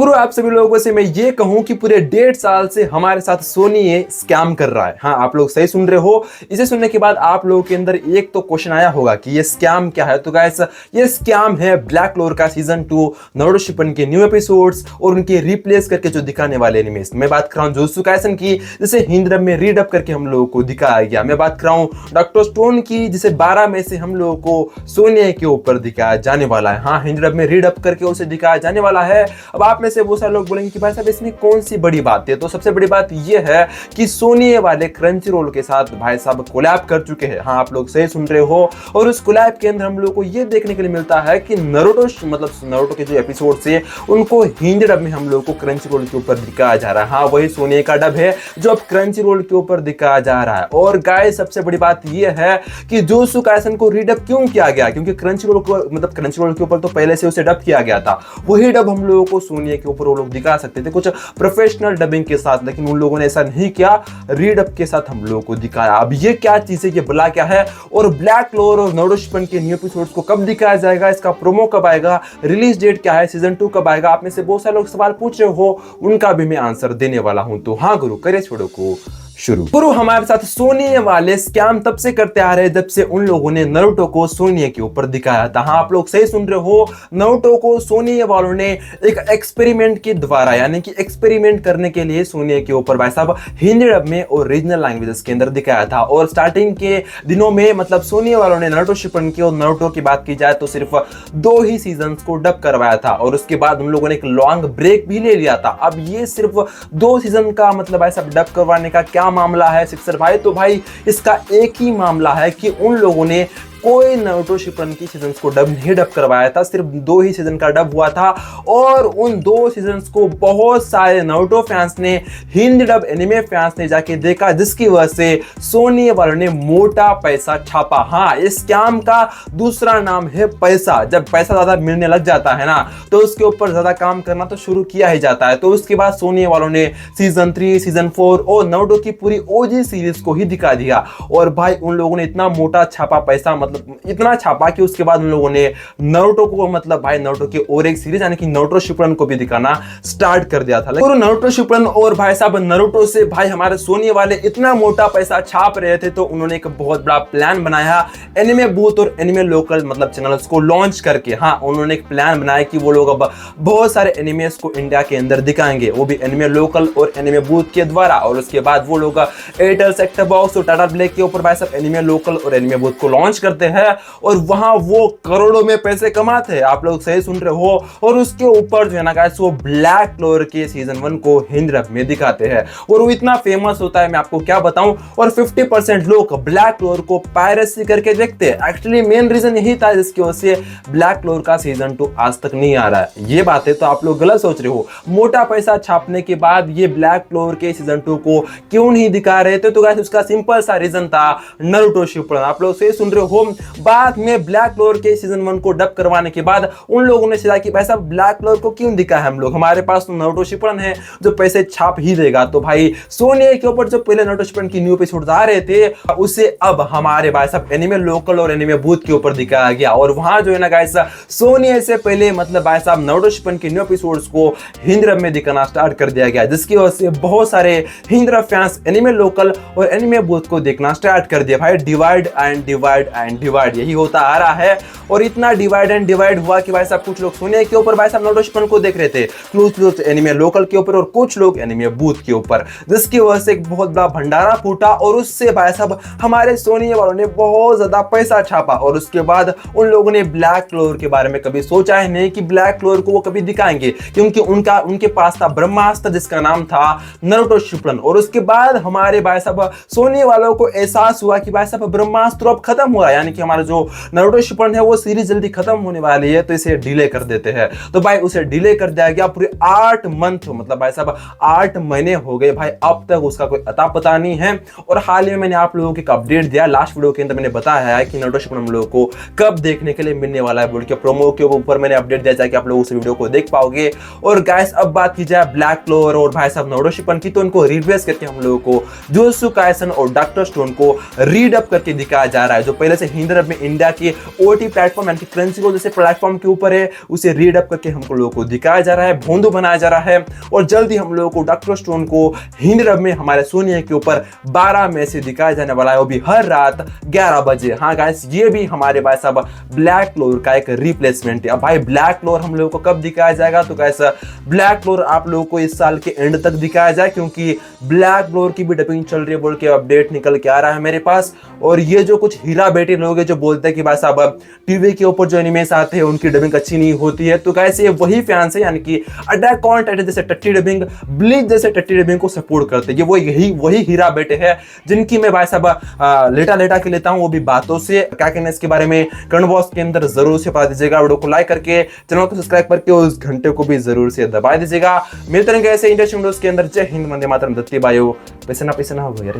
गुरु आप सभी लोगों से मैं ये कहूं कि पूरे 1.5 साल से हमारे साथ सोनी ये स्कैम कर रहा है। हाँ, आप लोग सही सुन रहे हो। इसे सुनने के बाद आप लोगों के अंदर एक तो क्वेश्चन आया होगा कि ये स्कैम क्या है। तो गाइस, ये स्कैम है ब्लैक क्लोवर का सीजन 2 नारुतो शिपन के न्यू एपिसोड्स और उनके रिप्लेस करके जो दिखाने वाले एनिमेस। मैं बात कर रहा हूँ जुजुत्सु काइसेन की, जिसे हिंदी में रीडअप करके हम लोगों को दिखाया गया। मैं बात कर रहा हूँ डॉक्टर स्टोन की, जिसे 12 में से हम लोगों को सोनिया के ऊपर दिखाया जाने वाला है। हाँ, हिंदी में रीडअप करके उसे दिखाया जाने वाला है। अब आप में से बहुत सारे लोग बोलेंगे कि भाई साहब इसमें कौन सी बड़ी बात है। तो सबसे बड़ी बात यह है कि सोनी वाले क्रंची रोल के साथ भाई साहब कोलैब कर चुके हैं। हाँ, आप लोग सही सुन रहे हो। और उस कोलैब के अंदर हम लोग को यह देखने के लिए मिलता है कि नारुतो के जो एपिसोड से उनको हिंदी डब में हम लोग को क्रंची रोल के ऊपर दिखाया जा रहा है। हाँ, वही सोनी का डब है जो अब क्रंची रोल के ऊपर दिखाया जा रहा है। और गाइस, सबसे बड़ी बात यह है कि जुजुत्सु काइसेन को रीडअप क्यों किया गया, क्योंकि क्रंची रोल के ऊपर तो पहले से उसे डब किया गया था। वही डब हम लोगों को सोनिया के ऊपर वो लोग दिखा सकते थे कुछ प्रोफेशनल डबिंग के साथ, लेकिन उन लोगों ने ऐसा नहीं किया, रीडअप के साथ हम लोगों को दिखाया। अब ये क्या चीज है, ये भला क्या है, और ब्लैक क्लोवर और नारुतो शिपन के न्यू एपिसोड्स को कब दिखाया जाएगा, इसका प्रोमो कब आएगा, रिलीज डेट क्या है, सीजन 2 कब आएगा, आप में से बहुत सारे लोग सवाल पूछ रहे हो, उनका भी मैं आंसर देने वाला हूं। तो हाँ गुरु, करिए वीडियो को शुरू। गुरु हमारे साथ सोनी वाले स्कैम तब से करते आ रहे हैं जब से उन लोगों ने नारुतो को सोनिया के ऊपर दिखाया था। हाँ, आप लोग सही सुन रहे हो। नारुतो को सोनिया वालों ने एक एक्सपेरिमेंट के द्वारा, यानी कि एक्सपेरिमेंट करने के लिए सोनिया के ऊपर भाई साहब हिंदी डब में और रीजनल लैंग्वेजेस के अंदर दिखाया था। और स्टार्टिंग के दिनों में मतलब सोनिया वालों ने नारुतो शिपन की और नारुतो की बात की जाए तो सिर्फ 2 ही सीजन को डब करवाया था, और उसके बाद उन लोगों ने एक लॉन्ग ब्रेक भी ले लिया था। अब ये सिर्फ 2 सीजन का मतलब ऐसा डब करवाने का क्या मामला है सिक्सर भाई? तो भाई इसका एक ही मामला है कि उन लोगों ने कोई नारुतो शिपन की सीजन्स को डब नहीं डब करवाया था, सिर्फ 2 ही सीजन का डब हुआ था। और उन 2 सीजन्स को बहुत सारे नारुतो फैंस ने, हिंदी डब एनिमे फैंस ने जाके देखा, जिसकी वजह से सोनी वालों ने मोटा पैसा छापा। हाँ, इस स्कैम का दूसरा नाम है पैसा। जब पैसा ज्यादा मिलने लग जाता है ना, तो उसके ऊपर ज्यादा काम करना तो शुरू किया ही जाता है। तो उसके बाद सोनी वालों ने सीजन 3, सीजन 4 और नारुतो की पूरी ओजी सीरीज को ही दिखा दिया। और भाई उन लोगों ने इतना मोटा छापा पैसा, मतलब इतना छापा कि उसके बाद उन लोगों ने नारुतो को, मतलब भाई नारुतो की और एक सीरीज यानी कि नारुतो शिपन को भी दिखाना स्टार्ट कर दिया था। लेकिन नारुतो शिपन और भाई साहब नारुतो से भाई हमारे सोनी वाले इतना मोटा पैसा छाप रहे थे, तो उन्होंने एक बहुत बड़ा प्लान बनाया एनिमे बूथ और एनिमे लोकल मतलब चैनल्स को लॉन्च करके। हाँ, उन्होंने एक प्लान बनाया कि वो लोग अब बहुत सारे एनिमेस को इंडिया के अंदर दिखाएंगे, वो भी एनिमे लोकल और एनिमे बूथ के द्वारा। और उसके बाद वो लोग एयरटेल सेट-टॉप बॉक्स और टाटा प्ले के ऊपर भाई साहब एनिमे लोकल और एनिमे बूथ को लॉन्च करते हैं, और वहां वो करोड़ों में पैसे कमाते हैं। आप लोग सही सुन रहे हो। और उसके ऊपर जो है ना गाइस, वो ब्लैक क्लोवर के सीजन 1 को हिंदी डब में दिखाते हैं, और वो इतना फेमस होता है मैं आपको क्या बताऊं। और 50% लोग ब्लैक क्लोवर को पायरेसी करके देखते हैं। एक्चुअली मेन रीजन यही था जिसकी वजह से ब्लैक क्लोवर का सीजन 2 आज तक नहीं आ रहा है। ये बातें तो आप लोग गलत सोच रहे हो। मोटा पैसा छापने के बाद ये ब्लैक क्लोवर के सीजन 2 को क्यों नहीं दिखा रहे थे? तो गाइस उसका सिंपल सा रीजन था नारुतो शिपन। आप लोग सही सुन रहे हो। बाद में ब्लैक क्लोवर के सीजन 1 को डब करवाने के बाद उन लोगों ने सोचा कि भाई साहब ब्लैक क्लोवर को क्यों दिखा है हम लोग, हमारे पास तो नारुतो शिपन है जो पैसे छाप ही देगा। तो भाई सोनी के ऊपर जो पहले नारुतो शिपन की न्यू एपिसोड आ रहे थे, उसे अब हमारे भाई साहब एनिमे लोकल और एनिमे बूथ के ऊपर दिखाया गया। और वहां जो है ना गाइस, सोनी से पहले मतलब भाई साहब नारुतो शिपन के न्यू एपिसोड्स को हिंदी डब में दिखाना स्टार्ट कर दिया गया, जिसकी वजह से बहुत सारे Hindi dub fans anime local और एनिमे बूथ को देखना स्टार्ट कर दिया। भाई divide and divide and divide यही होता आ रहा है। और इतना डिवाइड एंड डिवाइड हुआ कि भाई साहब कुछ लोग सोनिया के ऊपर भाई साहब नारुतो शिपन को देख रहे थे, कुछ एनिमे लोकल के ऊपर और कुछ लोग एनिमे बूथ के ऊपर, जिसकी वजह से एक बहुत बड़ा भंडारा फूटा। और उससे भाई साहब हमारे सोनिया वालों ने बहुत ज्यादा पैसा छापा। और उसके बाद उन लोगों ने ब्लैक क्लोवर के बारे में कभी सोचा ही नहीं कि ब्लैक क्लोवर को वो कभी दिखाएंगे, क्योंकि उनके पास था ब्रह्मास्त्र जिसका नाम था नारुतो शिपन। और उसके बाद हमारे भाई साहब सोनिया वालों को एहसास हुआ कि भाई साहब ब्रह्मास्त्र अब खत्म हो रहा है, यानी कि हमारा जो नारुतो शिपन है वो सीरीज जल्दी खत्म होने वाली है, तो इसे डिले कर देते हैं। तो भाई उसे डिले कर दिया गया पूरे 8 मंथ, मतलब भाई साहब 8 महीने हो गए भाई, अब तक उसका कोई अता पता नहीं है। और हाल ही में मैंने आप लोगों को एक अपडेट दिया, लास्ट वीडियो के अंदर मैंने बताया है कि नारुतो शिपन हम लोगों को कब देखने के लिए मिलने वाला है बोल के, प्रोमो के ऊपर मैंने अपडेट दिया कि आप लोग उस वीडियो को देख पाओगे। और गाइस अब बात की जाए ब्लैक क्लोवर और भाई साहब नारुतो शिपन की, तो उनको रिप्लेस करके हम लोगों को जुजुत्सु काइसेन और डॉक्टर स्टोन को रीडअप करके दिखाया जा रहा है, जो पहले से हिंदी डब में इंडिया के ओटी प्लेटफॉर्म यानी कि क्रंचीरोल जैसे प्लेटफॉर्म के ऊपर है, उसे रीडअप करके हमको लोगों को दिखाया जा रहा है, भोंदू बनाया जा रहा है। और जल्दी हम लोगों को डॉक्टर स्टोन को हिंदी डब में हमारे सोनी के ऊपर 12 मई से दिखाया जाने वाला है, वो भी हर रात 11 बजे। हाँ गाइस, ये भी हमारे भाई साहब ब्लैक क्लोर का एक रिप्लेसमेंट है। अब भाई ब्लैक क्लोर हम लोगों को कब दिखाया जाएगा, तो गाइस ब्लैक क्लोर आप लोगों को इस साल के एंड तक दिखाया जाए, क्योंकि ब्लैक क्लोर की भी डबिंग चल रही है बोल के अपडेट निकल के आ रहा है मेरे पास। और ये जो कुछ हीरा बेटे लोग हैं जो बोलते हैं कि भाई साहब टीवी के ऊपर जो एनिमेस आते हैं उनकी डबिंग अच्छी नहीं होती है, तो गाइस ये वही फैंस है यानी कि अटैक ऑन टाइटन जैसे टट्टी डबिंग, ब्लीच जैसे टट्टी डबिंग को सपोर्ट करते हैं। ये वही हीरा बेटे हैं जिनकी मैं भाई साहब लेटा के लेता हूं, वो भी बातों से। क्या कहना है इसके बारे में कमेंट बॉक्स के अंदर जरूर से बता दीजिएगा। वीडियो को लाइक करके चैनल को सब्सक्राइब करके उस घंटे को भी जरूर से दबा दीजिएगा। मिलते रहेंगे ऐसे इंटरेस्टिंग वीडियोस के अंदर। जय हिंद, वंदे मातरम, दत्ती बायो। पैसे ना हो यार।